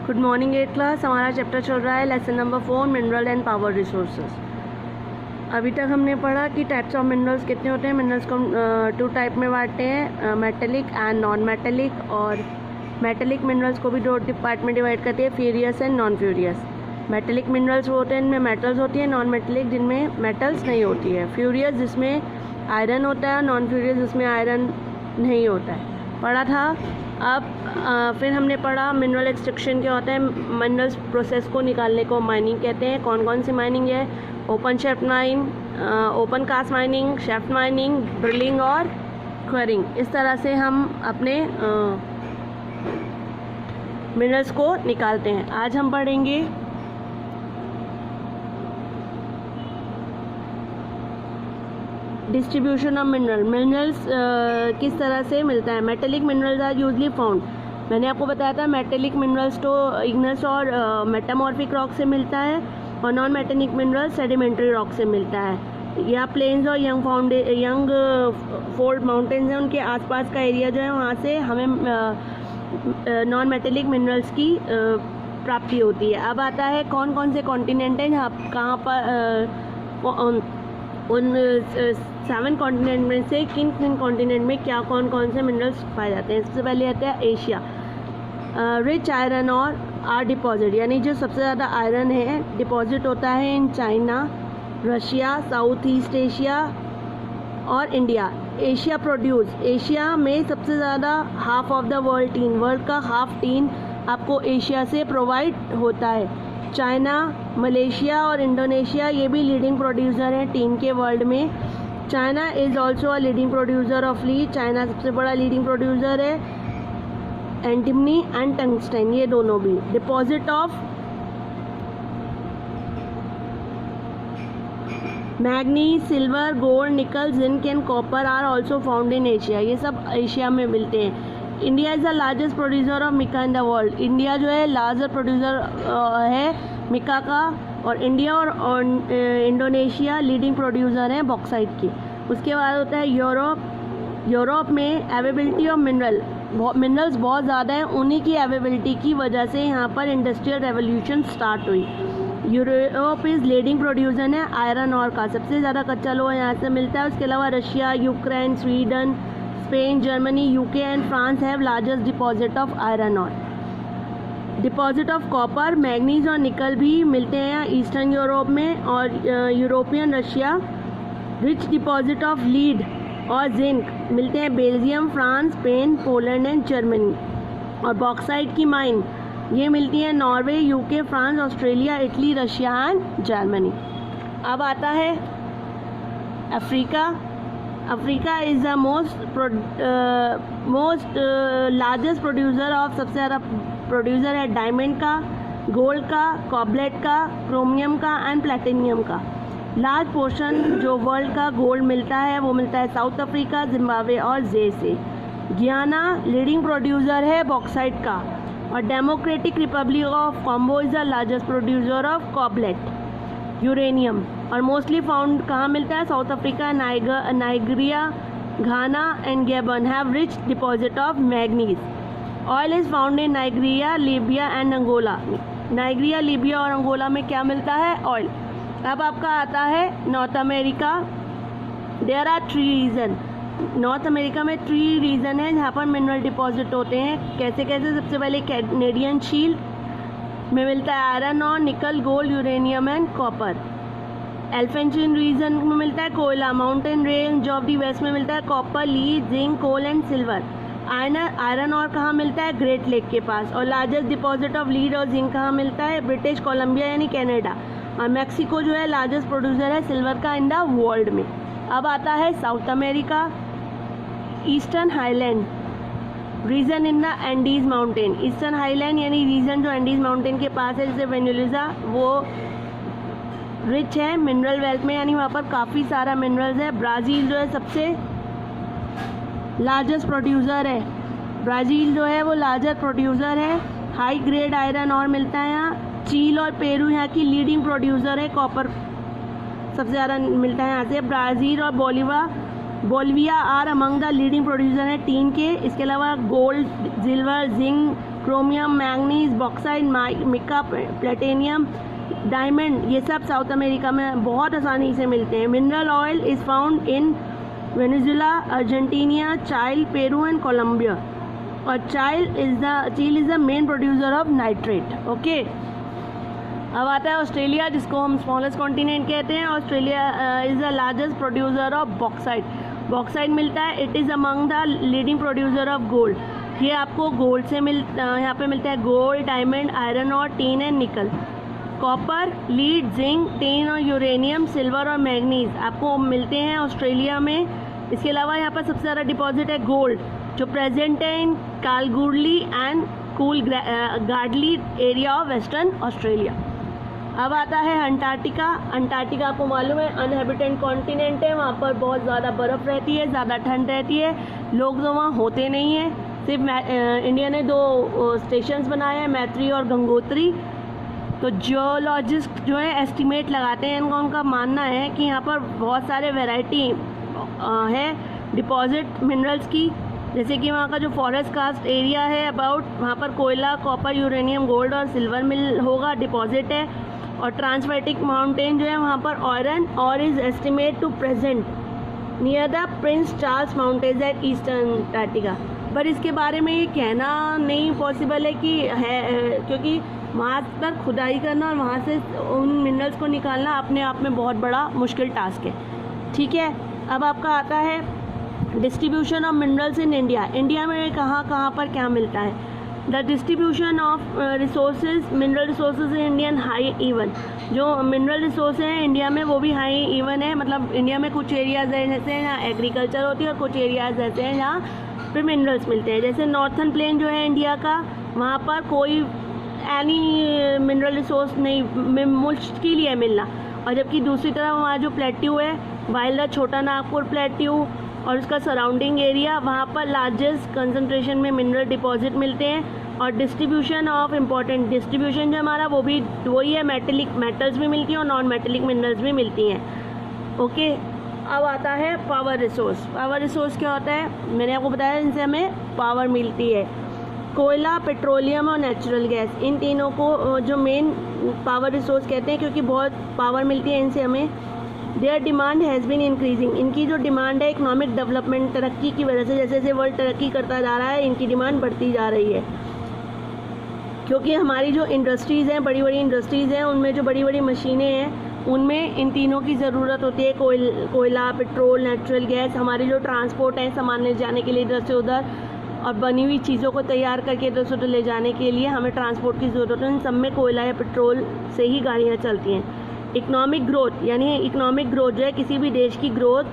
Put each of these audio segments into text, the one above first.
Good morning 8th class. हमारा chapter चल रहा है lesson number 4 mineral and power resources. अभी तक हमने पढ़ा कि टाइप्स ऑफ मिनरल्स कितने होते हैं। मिनरल्स को 2 टाइप में बांटते हैं, मेटेलिक एंड नॉन मेटेलिक। और मेटेलिक मिनरल्स को भी 2 पार्ट में डिवाइड करते हैं, furious and non furious. Metallic minerals वो होते हैं जिनमें मेटल्स होती है, नॉन मेटेलिक जिनमें मेटल्स नहीं होती है। फ्यूरियस जिसमें आयरन होता है, नॉन फ्यूरियस जिसमें आयरन नहीं होता है, पढ़ा था। अब फिर हमने पढ़ा मिनरल एक्सट्रैक्शन क्या होता है। मिनरल्स प्रोसेस को निकालने को माइनिंग कहते हैं। कौन कौन सी माइनिंग है? Open shaft mine, open cast mining, shaft mining, drilling और क्वेरिंग। इस तरह से हम अपने मिनरल्स को निकालते हैं। आज हम पढ़ेंगे डिस्ट्रीब्यूशन ऑफ मिनरल्स किस तरह से मिलता है। Metallic minerals are usually found, मैंने आपको बताया था मेटेलिक मिनरल्स तो इग्नस और मेटामॉर्फिक रॉक से मिलता है, और non metallic minerals sedimentary rock से मिलता है। या प्लेन्स और यंग फोल्ड माउंटेन्स हैं, उनके आसपास का एरिया जो है वहाँ से हमें नॉन मेटेलिक मिनरल्स की प्राप्ति होती है। अब आता है कौन कौन से कॉन्टिनेंट हैं जहाँ कहाँ पर उन 7 कॉन्टिनेंट में से किन किन कॉन्टिनेंट में क्या कौन कौन से मिनरल्स पाए जाते हैं। सबसे पहले आता है एशिया। रिच आयरन और आर डिपॉजिट, यानी जो सबसे ज़्यादा आयरन है डिपॉजिट होता है in China, Russia, south east Asia और इंडिया। एशिया प्रोड्यूस, एशिया में सबसे ज़्यादा हाफ ऑफ द वर्ल्ड का हाफ टीन आपको एशिया से प्रोवाइड होता है। चाइना, मलेशिया और इंडोनेशिया ये भी लीडिंग प्रोड्यूसर हैं टीन के वर्ल्ड में। China is also a leading producer of lead, China सबसे बड़ा लीडिंग प्रोड्यूसर है। एंटिमनी एंड टंगस्टन, ये दोनों भी। Deposit of manganese, silver, gold, nickel, zinc and copper are also found in Asia, ये सब एशिया में मिलते हैं। India is the largest producer of mica in the world, India जो है लार्जेस्ट प्रोड्यूसर है मिका का, और इंडिया और इंडोनेशिया लीडिंग प्रोड्यूसर हैं बॉक्साइट की। उसके बाद होता है यूरोप में अवेलेबिलिटी ऑफ मिनरल्स बहुत ज़्यादा है, उन्हीं की अवेलेबिलिटी की वजह से यहाँ पर इंडस्ट्रियल रेवोल्यूशन स्टार्ट हुई। यूरोप इज़ लीडिंग प्रोड्यूसर है आयरन और का, सबसे ज़्यादा कच्चा लोहा यहाँ से मिलता है। उसके अलावा Russia, Ukraine, Sweden, Spain, Germany, UK and France have largest deposit of iron और। डिपॉजिट ऑफ कॉपर, मैग्नीज और निकल भी मिलते हैं ईस्टर्न यूरोप में और European Russia. Rich deposit of lead और जिंक मिलते हैं Belgium, France, Spain, Poland and Germany. और बॉक्साइट की माइन ये मिलती है Norway, UK, France, Australia, Italy, Russia and Germany. अब आता है Africa. Africa is the most largest producer of, सबसे ज़्यादा प्रोड्यूसर है डायमंड का, गोल्ड का, कॉबलेट का, क्रोमियम का एंड प्लेटिनियम का। लार्ज पोर्शन जो वर्ल्ड का गोल्ड मिलता है वो मिलता है साउथ अफ्रीका, जिम्बाब्वे और जे से। गियाना लीडिंग प्रोड्यूसर है बॉक्साइट का, और democratic republic of Congo is the largest producer of cobalt uranium. और मोस्टली फाउंड कहाँ मिलता है? South Africa, Nigeria, Ghana and Gabon have rich deposit of manganese. Oil is found in Nigeria, Libya and Angola. Nigeria, Libya और Angola में क्या मिलता है? Oil. अब आपका आता है North America. There are 3 region, North America में 3 रीजन है जहाँ पर मिनरल डिपॉजिट होते हैं। कैसे कैसे? सबसे पहले कैनेडियन शील्ड में मिलता है आयरन और, nickel, gold, uranium and copper. Appalachian region में मिलता है कोयला। Mountain range of the west में मिलता है copper, lead, zinc, coal and silver. Iron और कहाँ मिलता है? ग्रेट लेक के पास। और लार्जेस्ट डिपॉजिट ऑफ लीड और जिंक कहाँ मिलता है? ब्रिटिश कोलंबिया यानी कनाडा। और मैक्सिको जो है लार्जेस्ट प्रोड्यूसर है सिल्वर का इन द वर्ल्ड में। अब आता है South America. Eastern highland region in the Andes mountain. Eastern highland यानी रीजन जो एंडीज माउंटेन के पास है, जैसे वेनेजुएला, वो रिच है मिनरल वेल्थ में, यानी वहाँ पर काफ़ी सारा मिनरल्स है। ब्राज़ील जो है सबसे लार्जेस्ट प्रोड्यूसर है, ब्राज़ील जो है वो लार्जेस्ट प्रोड्यूसर है। हाई ग्रेड आयरन और मिलता है यहाँ। चील और पेरू यहाँ की लीडिंग प्रोड्यूसर है, कॉपर सबसे ज़्यादा मिलता है यहाँ से। ब्राज़ील और Bolivia are among the leading producer है टीन के। इसके अलावा gold, silver, zinc, chromium, manganese, bauxite, mica, platinum, diamond, ये सब साउथ अमेरिका में बहुत आसानी से मिलते हैं। Mineral oil is found in Venezuela, Argentina, Chile, Peru and Colombia. और Chile is the main producer of nitrate. Okay, अब आता है ऑस्ट्रेलिया, जिसको हम स्मॉलेस्ट कॉन्टिनेंट कहते हैं। Australia is the largest producer of bauxite. Bauxite मिलता है, it is among the leading producer of gold. ये आपको गोल्ड से यहाँ पे मिलता है गोल्ड, डायमंड, आयरन और टीन एंड निकल। कॉपर, लीड, जिंक, टीन और यूरेनियम, सिल्वर और मैग्नीज आपको मिलते हैं ऑस्ट्रेलिया में। इसके अलावा यहाँ पर सबसे ज़्यादा डिपॉजिट है गोल्ड, जो प्रेजेंट है in Kalgoorlie and Coolgardie area of western Australia. अब आता है अंटार्कटिका। अंटार्कटिका आपको मालूम है अनहैबिटेड कॉन्टिनेंट है, वहाँ पर बहुत ज़्यादा बर्फ़ रहती है, ज़्यादा ठंड रहती है, लोग तो वहाँ होते नहीं हैं। सिर्फ इंडिया ने 2 स्टेशंस बनाए हैं, मैत्री और गंगोत्री। तो जियोलॉजिस्ट जो है एस्टिमेट लगाते हैं, उनका मानना है कि यहाँ पर बहुत सारे वैरायटी है डिपॉजिट मिनरल्स की, जैसे कि वहाँ का जो फॉरेस्ट कास्ट एरिया है अबाउट, वहाँ पर कोयला, कॉपर, यूरेनियम, गोल्ड और सिल्वर मिल होगा, डिपॉजिट है। और ट्रांसफेटिक माउंटेन जो है वहाँ पर iron ore is estimate to present near the Prince Charles mountains at eastern Antarctica. पर इसके बारे में ये कहना नहीं पॉसिबल है कि है, क्योंकि वहाँ पर खुदाई करना और वहाँ से उन मिनरल्स को निकालना अपने आप में बहुत बड़ा मुश्किल टास्क है। ठीक है, अब आपका आता है distribution of minerals in India. India में कहाँ कहाँ पर क्या मिलता है। The distribution of resources, mineral resources in Indian high even. जो मिनरल रिसोर्स हैं इंडिया में वो भी हाई इवन है, मतलब इंडिया में कुछ एरियाज़ ऐसे हैं जहाँ एग्रीकल्चर होती है और कुछ एरियाज़ ऐसे हैं जहाँ फिर मिनरल्स मिलते हैं। जैसे नॉर्थन प्लेन जो है इंडिया का, वहाँ पर कोई एनी मिनरल रिसोर्स नहीं, मुश्किल है मिलना। और जबकि दूसरी तरफ वहाँ जो प्लेट्यू है, वाइल्ड छोटा नागपुर प्लेट्यू और उसका सराउंडिंग एरिया, वहाँ पर लार्जेस्ट कंसंट्रेशन में मिनरल डिपॉजिट मिलते हैं। और डिस्ट्रीब्यूशन ऑफ इम्पॉर्टेंट डिस्ट्रीब्यूशन जो हमारा वो भी वही है, मेटेलिक मेटल्स भी मिलती हैं और नॉन मेटेलिक मिनरल्स भी मिलती हैं। ओके, अब आता है पावर रिसोर्स। पावर रिसोर्स क्या होता है, मैंने आपको बताया इनसे हमें पावर मिलती है। कोयला, पेट्रोलियम और नेचुरल गैस, इन तीनों को जो मेन पावर रिसोर्स कहते हैं, क्योंकि बहुत पावर मिलती है इनसे हमें। Their demand has been increasing, इनकी जो डिमांड है इकोनॉमिक डेवलपमेंट, तरक्की की वजह से, जैसे जैसे वर्ल्ड तरक्की करता जा रहा है इनकी डिमांड बढ़ती जा रही है। क्योंकि हमारी जो इंडस्ट्रीज़ हैं, बड़ी बड़ी इंडस्ट्रीज़ हैं, उनमें जो बड़ी बड़ी मशीनें हैं उनमें इन तीनों की ज़रूरत होती है। कोयला, पेट्रोल, नेचुरल गैस। हमारी जो ट्रांसपोर्ट है, सामान ले जाने के लिए इधर से उधर और बनी हुई चीज़ों को तैयार करके इधर से उधर ले जाने के लिए हमें ट्रांसपोर्ट की ज़रूरत है। इन सब में कोयला या पेट्रोल से ही गाड़ियाँ चलती हैं। इकोनॉमिक ग्रोथ, यानी इकोनॉमिक ग्रोथ जो है किसी भी देश की ग्रोथ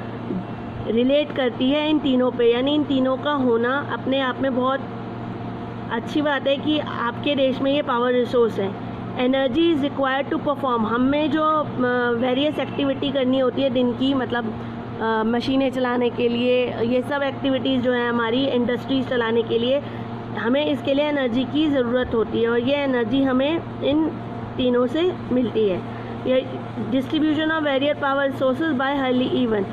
रिलेट करती है इन तीनों पे, यानी इन तीनों का होना अपने आप में बहुत अच्छी बात है कि आपके देश में ये पावर रिसोर्स है। Energy is required to perform, हमें जो वेरियस एक्टिविटी करनी होती है दिन की, मतलब मशीनें चलाने के लिए, ये सब एक्टिविटीज़ जो हैं हमारी इंडस्ट्रीज चलाने के लिए, हमें इसके लिए एनर्जी की ज़रूरत होती है और ये एनर्जी हमें इन तीनों से मिलती है। ये distribution of various power resources by highly even,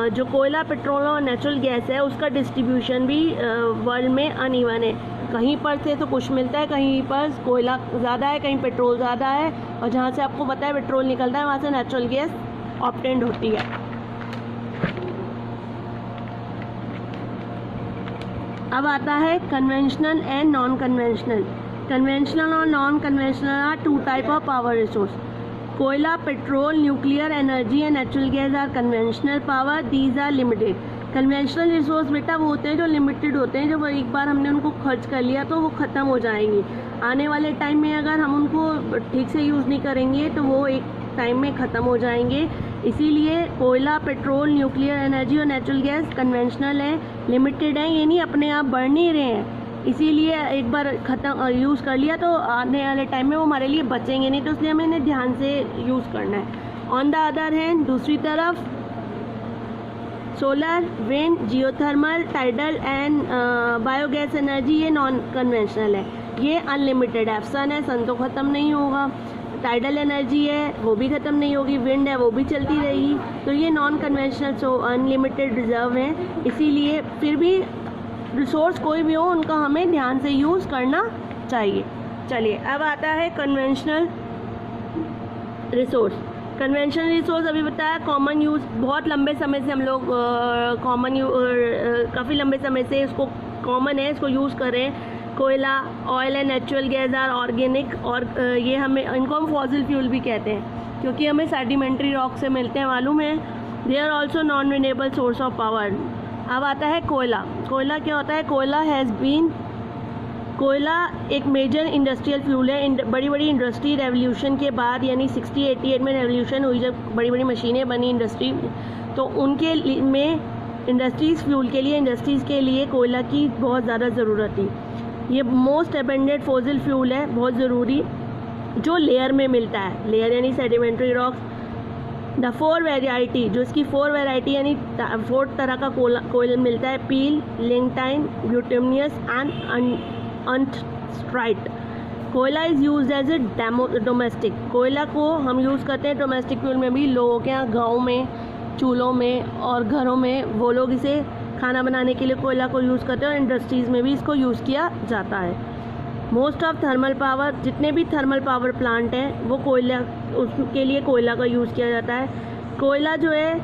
जो कोयला, पेट्रोल और नेचुरल गैस है उसका डिस्ट्रीब्यूशन भी वर्ल्ड में अनइवन है। कहीं पर से तो कुछ मिलता है, कहीं पर कोयला ज़्यादा है, कहीं पेट्रोल ज़्यादा है, और जहाँ से आपको पता है पेट्रोल निकलता है वहाँ से नेचुरल गैस ऑब्टेन्ड होती है। अब आता है conventional and non conventional. Conventional और non conventional are 2 type of power resource. कोयला, petrol, nuclear energy and natural gas are conventional power, these are limited. Conventional resource बेटा वो होते हैं जो लिमिटेड होते हैं, जब एक बार हमने उनको खर्च कर लिया तो वो ख़त्म हो जाएंगे। आने वाले टाइम में अगर हम उनको ठीक से यूज़ नहीं करेंगे तो वो एक टाइम में ख़त्म हो जाएंगे। इसीलिए कोयला, पेट्रोल, न्यूक्लियर एनर्जी और नेचुरल गैस कन्वेंशनल है, लिमिटेड है, ये नहीं अपने आप बढ़ नहीं रहे हैं। इसीलिए एक बार ख़त्म यूज़ कर लिया तो आने वाले टाइम में वो हमारे लिए बचेंगे नहीं, तो इसलिए हमें इन्हें ध्यान से यूज़ करना है। ऑन द अदर हैंड, दूसरी तरफ solar, wind, geothermal, tidal and biogas energy ये नॉन कन्वेंशनल है, ये अनलिमिटेड है। सन है, सन तो ख़त्म नहीं होगा। टाइडल एनर्जी है वो भी ख़त्म नहीं होगी, विंड है वो भी चलती रहेगी। तो ये नॉन कन्वेंशनल, सो अनलिमिटेड रिजर्व हैं। इसीलिए फिर भी रिसोर्स कोई भी हो उनका हमें ध्यान से यूज़ करना चाहिए। चलिए अब आता है कन्वेंशनल रिसोर्स। कन्वेंशनल रिसोर्स अभी बताया कॉमन यूज़, बहुत लंबे समय से हम लोग काफ़ी लंबे समय से इसको कॉमन है, इसको यूज़ कर रहे हैं। कोयला, oil and natural gas are organic, और ये हमें इनको हम फॉसिल फ्यूल भी कहते हैं क्योंकि हमें सेडिमेंट्री रॉक से मिलते हैं, मालूम है। They are also non renewable source of power. अब आता है कोयला। कोयला क्या होता है? कोयला एक मेजर इंडस्ट्रियल फ्यूल है। बड़ी बड़ी इंडस्ट्री रेवोल्यूशन के बाद, यानी 60-88 में रेवोल्यूशन हुई जब बड़ी बड़ी मशीनें बनी इंडस्ट्री, तो उनके में इंडस्ट्रीज़ के लिए कोयला की बहुत ज़्यादा ज़रूरत थी। ये मोस्ट अबेंडेंट फॉसिल फ्यूल है, बहुत ज़रूरी, जो लेयर में मिलता है। लेयर यानी सेडिमेंट्री रॉक्स। द 4 वेराइटी, जो इसकी 4 वेराइटी यानी 4 तरह का कोयला मिलता है। पील, लिंगटाइन, ब्यूटेनियस एंड अनस्ट्राइट। कोयला is use as a domestic. कोयला को हम यूज़ करते हैं डोमेस्टिक फ्यूल में भी। लोगों के यहाँ गाँव में चूल्हों में और घरों में वो लोग इसे खाना बनाने के लिए कोयला को यूज़ करते हैं, और इंडस्ट्रीज़ में भी इसको यूज़ किया जाता है। मोस्ट ऑफ थर्मल पावर, जितने भी थर्मल पावर प्लांट हैं वो कोयला, उसके लिए कोयला का यूज़ किया जाता है। कोयला जो है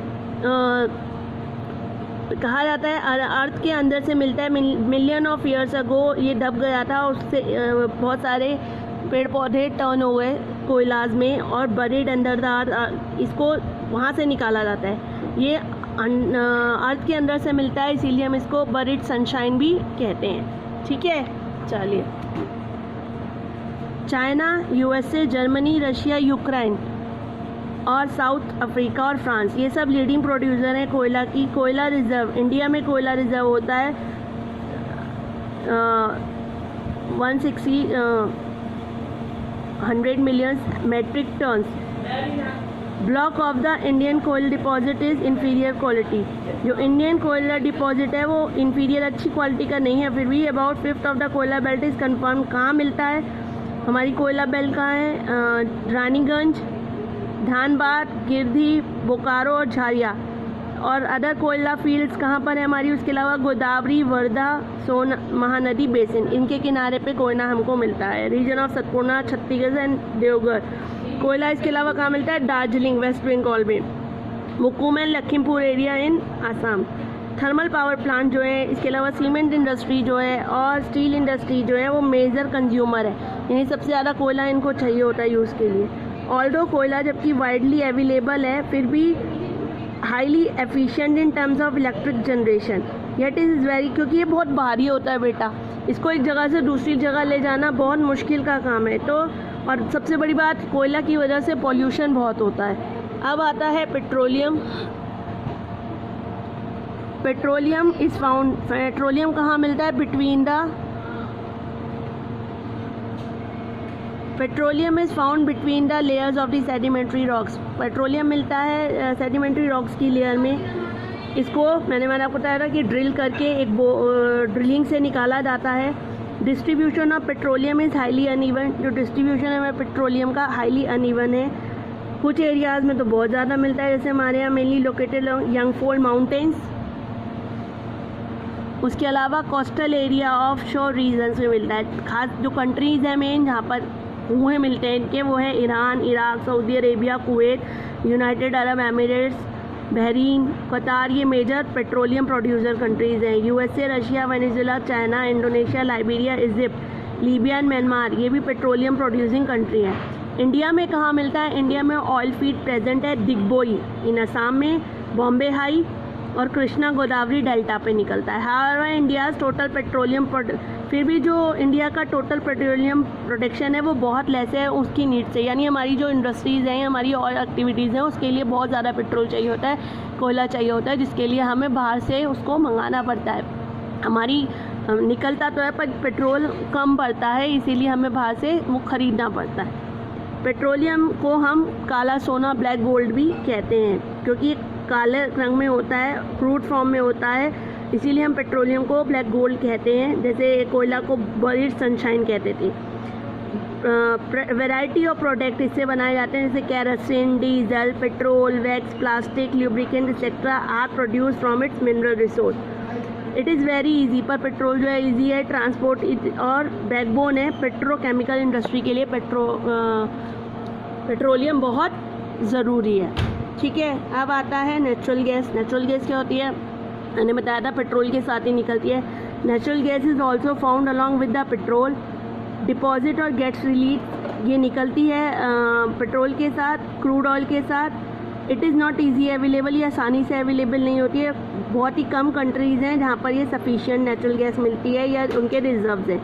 कहा जाता है अर्थ के अंदर से मिलता है। मिलियन ऑफ ईयर्स अगो ये दब गया था, उससे बहुत सारे पेड़ पौधे टर्न हो गए कोयलाज में, और बरीड अंडर द अर्थ, इसको वहाँ से निकाला जाता है। ये अर्थ के अंदर से मिलता है, इसीलिए हम इसको बरीड सनशाइन भी कहते हैं। ठीक है, चलिए। China, USA, Germany, Russia, Ukraine और साउथ अफ्रीका और फ्रांस, ये सब लीडिंग प्रोड्यूसर हैं कोयला की। कोयला रिजर्व, इंडिया में कोयला रिजर्व होता है 100 million metric tons. Block of the Indian coal deposit is inferior quality. जो इंडियन कोयला डिपॉजिट है वो इंफीरियर, अच्छी क्वालिटी का नहीं है, फिर भी अबाउट 1/5 ऑफ द कोयला बेल्ट इज़ कन्फर्म। कहाँ मिलता है हमारी कोयला बेल्ट? कहाँ है? रानीगंज, धानबाद, गिरधी, बोकारो और झारिया। और अदर कोयला फील्ड्स कहाँ पर है हमारी? उसके अलावा गोदावरी, वर्धा, सोन महानदी बेसिन, इनके किनारे पे कोयला हमको मिलता है। Region of Satpura, Chhattisgarh and Deoghar. कोयला इसके अलावा कहाँ मिलता है? दार्जिलिंग, वेस्ट बंगाल में। Makum and Lakhimpur area in Assam. Thermal power plant जो है, इसके अलावा सीमेंट इंडस्ट्री जो है और स्टील इंडस्ट्री जो है वो मेजर कंज्यूमर है, यानी सबसे ज़्यादा कोयला इनको चाहिए होता है यूज़ के लिए। ऑल्दो कोयला जबकि वाइडली अवेलेबल है, फिर भी highly efficient in terms of electric generation, yet is very, क्योंकि ये बहुत भारी होता है बेटा, इसको एक जगह से दूसरी जगह ले जाना बहुत मुश्किल का काम है। तो और सबसे बड़ी बात, कोयला की वजह से पॉल्यूशन बहुत होता है। अब आता है petroleum. Petroleum is found, petroleum कहाँ मिलता है? Between the petroleum is found between the layers of the sedimentary rocks. Petroleum मिलता है सेडिमेंट्री रॉक्स की लेयर में। इसको मैंने आपको बताया था कि ड्रिल करके एक ड्रिलिंग से निकाला जाता है। Distribution of petroleum is highly uneven. जो डिस्ट्रीब्यूशन है हमारे पेट्रोलियम का हाईली अनइवन है। कुछ एरियाज़ में तो बहुत ज़्यादा मिलता है, जैसे हमारे यहाँ मेनली लोकेटेड यंगफोल्ड माउंटेन्स। उसके अलावा कोस्टल एरिया ऑफ शोर रीजन्स में मिलता है। खास जो कंट्रीज़ हैं मेन जहाँ पर कुएँ मिलते हैं इनके, वो है Iran, Iraq, Saudi Arabia, Kuwait, United Arab Emirates, Bahrain, कतार। ये मेजर पेट्रोलियम प्रोड्यूसर कंट्रीज़ हैं। USA, Russia, Venezuela, China, Indonesia, Liberia, Egypt, Libya and Myanmar, ये भी पेट्रोलियम प्रोड्यूसिंग कंट्री हैं। इंडिया में कहाँ मिलता है? इंडिया में ऑयल फील्ड प्रेजेंट है दिग्बोई इन असम में, बॉम्बे हाई और कृष्णा गोदावरी डेल्टा पे निकलता है। हाउएवर इंडिया टोटल पेट्रोलियम, फिर भी जो इंडिया का टोटल पेट्रोलियम प्रोडक्शन है वो बहुत लेस है उसकी नीड से, यानी हमारी जो इंडस्ट्रीज़ हैं, हमारी ऑयल एक्टिविटीज़ हैं, उसके लिए बहुत ज़्यादा पेट्रोल चाहिए होता है, कोयला चाहिए होता है, जिसके लिए हमें बाहर से उसको मंगाना पड़ता है। हमारी निकलता तो है पर पेट्रोल कम पड़ता है, इसीलिए हमें बाहर से वो ख़रीदना पड़ता है। पेट्रोलियम को हम काला सोना, ब्लैक गोल्ड भी कहते हैं, क्योंकि काले रंग में होता है, क्रूड फॉर्म में होता है, इसीलिए हम पेट्रोलियम को ब्लैक गोल्ड कहते हैं। जैसे कोयला को बरीड सनशाइन कहते थे। वैरायटी ऑफ प्रोडक्ट इससे बनाए जाते हैं, जैसे kerosene, diesel, petrol, wax, plastic, lubricant etcetera are produce from its mineral resource. It is very easy, पर पेट्रोल जो है इजी है ट्रांसपोर्ट और बैकबोन है पेट्रोकेमिकल इंडस्ट्री के लिए। पेट्रोलियम बहुत ज़रूरी है। ठीक है, अब आता है नेचुरल गैस। नेचुरल गैस क्या होती है? मैंने बताया था पेट्रोल के साथ ही निकलती है। Natural gas is also found along with the petrol deposit और गेट्स रिलीज। ये निकलती है पेट्रोल के साथ, क्रूड ऑयल के साथ। It is not easy available, ये आसानी से अवेलेबल नहीं होती है। बहुत ही कम कंट्रीज़ हैं जहाँ पर ये सफिशिएंट नेचुरल गैस मिलती है या उनके रिजर्व्स हैं।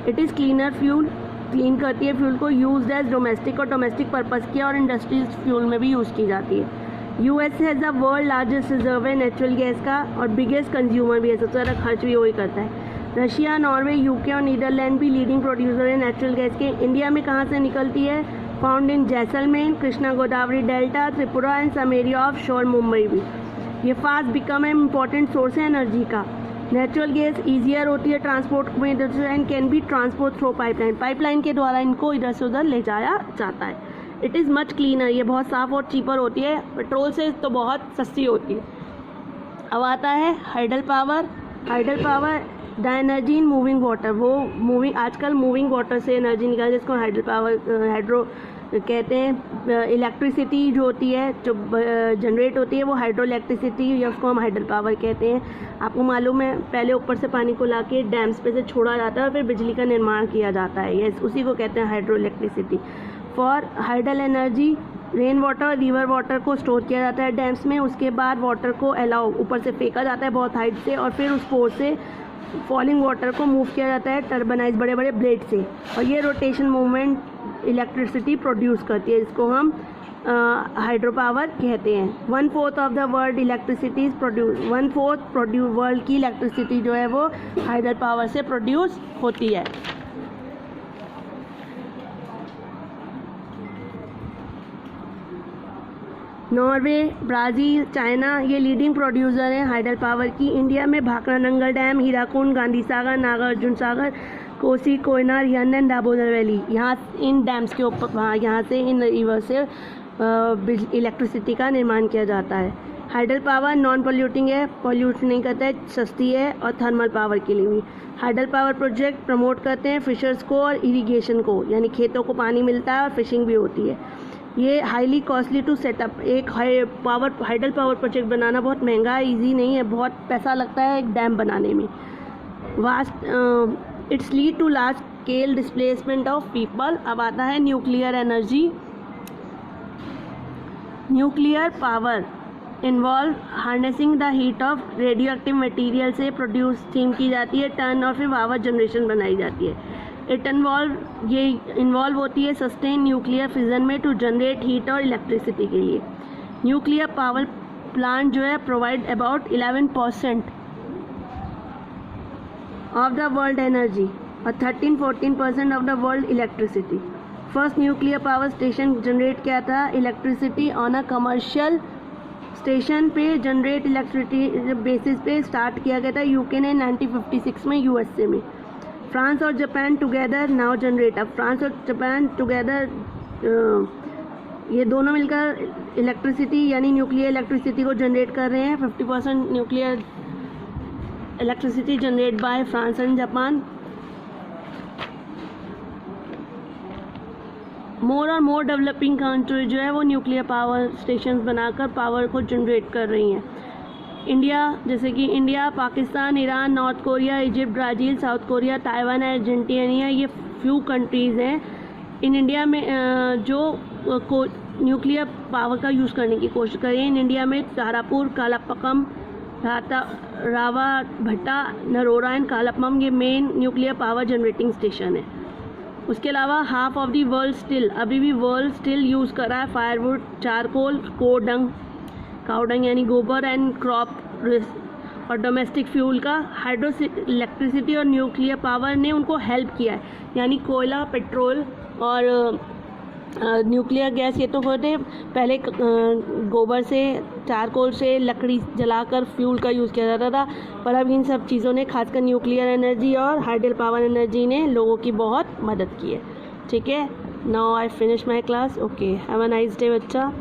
It is cleaner fuel, clean करती है फ्यूल को। यूज्ड एज डोमेस्टिक और डोमेस्टिक पर्पज़ की और इंडस्ट्रीज फ्यूल में भी यूज़ की जाती है। US has the world largest reserve है नेचुरल गैस का और बिगेस्ट कंज्यूमर भी है, सबसे ज़्यादा खर्च भी वही करता है। रशिया, नॉर्वे, UK और नीदरलैंड भी लीडिंग प्रोड्यूसर है नेचुरल गैस के। इंडिया में कहाँ से निकलती है? Found in Jaisalmer, Krishna Godavari delta, Tripura and some area of shore Mumbai भी। ये fast become an important source है एनर्जी का। नेचुरल गैस ईजियर होती है ट्रांसपोर्ट में and can be transport through pipeline. Pipeline के द्वारा इनको इधर से उधर ले जाया जाता है। इट इज़ मच क्लीनर, ये बहुत साफ़ और चीपर होती है, पेट्रोल से तो बहुत सस्ती होती है। अब आता है hydel power. Hydel power the energy in moving water. वो आजकल मूविंग वाटर से एनर्जी निकाल जिसको हाइडल पावर हाइड्रो कहते हैं। इलेक्ट्रिसिटी जो होती है, जो जनरेट होती है, वो हाइड्रो इलेक्ट्रिसिटी या उसको हम हाइडल पावर कहते हैं। आपको मालूम है पहले ऊपर से पानी को लाके डैम्स पे से छोड़ा जाता है और फिर बिजली का निर्माण किया जाता है, ये उसी को कहते हैं hydro electricity. For hydel energy rain water, river water को स्टोर किया जाता है डैम्स में। उसके बाद वाटर को ऊपर से फेंका जाता है बहुत हाइट से और फिर उस पोर से फॉलिंग वाटर को मूव किया जाता है टर्बनाइज बड़े बड़े ब्लेड से, और ये रोटेशन मूवमेंट इलेक्ट्रिसिटी प्रोड्यूस करती है, इसको हम हाइड्रो पावर कहते हैं। 1/4 of the world electricity is produce 1/4 world की इलेक्ट्रिसिटी जो है वो हाइड्रो पावर से प्रोड्यूस होती है। नॉर्वे, ब्राज़ील, चाइना ये लीडिंग प्रोड्यूसर हैं हाइडल पावर की। इंडिया में Bhakra Nangal dam, Hirakud, Gandhi Sagar, Nagarjuna Sagar, Kosi, Koyna, Rihand and Damodar valley, यहाँ इन डैम्स के ऊपर यहाँ से इन रिवर से इलेक्ट्रिसिटी का निर्माण किया जाता है। हाइडल पावर नॉन पोल्यूटिंग है, पोल्यूट नहीं करता है, सस्ती है और थर्मल पावर के लिए भी। हाइडल पावर प्रोजेक्ट प्रमोट करते हैं फिशर्स को और इरिगेशन को, यानी खेतों को पानी मिलता है और फिशिंग भी होती है। ये हाईली कॉस्टली टू सेटअप, एक हाइडल पावर प्रोजेक्ट बनाना बहुत महंगा है, ईजी नहीं है, बहुत पैसा लगता है एक डैम बनाने में। Vast its lead to large scale displacement of people. अब आता है nuclear energy. Nuclear power involve harnessing the heat of radio active material से प्रोड्यूस थीम की जाती है, टर्न और फिर पावर जनरेशन बनाई जाती है। ये इन्वॉल्व होती है सस्टेन न्यूक्लियर फिजन में टू जनरेट हीट और इलेक्ट्रिसिटी के लिए। न्यूक्लियर पावर प्लांट जो है provide about 11% of the world energy और 13-14% of the world electricity. First nuclear power station generate किया था electricity on a commercial station पे जनरेट इलेक्ट्रिसिटी बेसिस पे स्टार्ट किया गया था यूके ने 1956 में यूएसए में। फ्रांस और जापान टुगेदर नाउ जनरेट। अब फ्रांस और जापान टुगेदर ये दोनों मिलकर इलेक्ट्रिसिटी यानी न्यूक्लियर इलेक्ट्रिसिटी को जनरेट कर रहे हैं। 50% nuclear electricity generate by France and Japan. More और मोर डेवलपिंग कंट्री जो है वो न्यूक्लियर पावर स्टेशन बनाकर पावर को जनरेट कर रही हैं। इंडिया, जैसे कि India, Pakistan, Iran, North Korea, Egypt, Brazil, South Korea, Taiwan, Argentina, ये फ्यू कंट्रीज़ हैं। इन इंडिया में जो न्यूक्लियर पावर का यूज़ करने की कोशिश करें। इन इंडिया में तारापुर, कालापक्कम, रावा भट्टा, नरोरा एंड कालापम ये main nuclear power generating station है। उसके अलावा half of the world still, अभी भी वर्ल्ड स्टिल यूज़ कर रहा है फायरवुड, चारकोल, काउडंग यानी गोबर एंड क्रॉप और डोमेस्टिक फ्यूल का। हाइड्रो इलेक्ट्रिसिटी और न्यूक्लियर पावर ने उनको हेल्प किया है, यानी कोयला, पेट्रोल और न्यूक्लियर गैस ये तो होते पहले गोबर से, चारकोल से लकड़ी जलाकर फ्यूल का यूज़ किया जाता था, पर अब इन सब चीज़ों ने खासकर न्यूक्लियर एनर्जी और हाइडल पावर एनर्जी ने लोगों की बहुत मदद की है। ठीक है, now I finish my class. Okay, have a nice day बच्चा।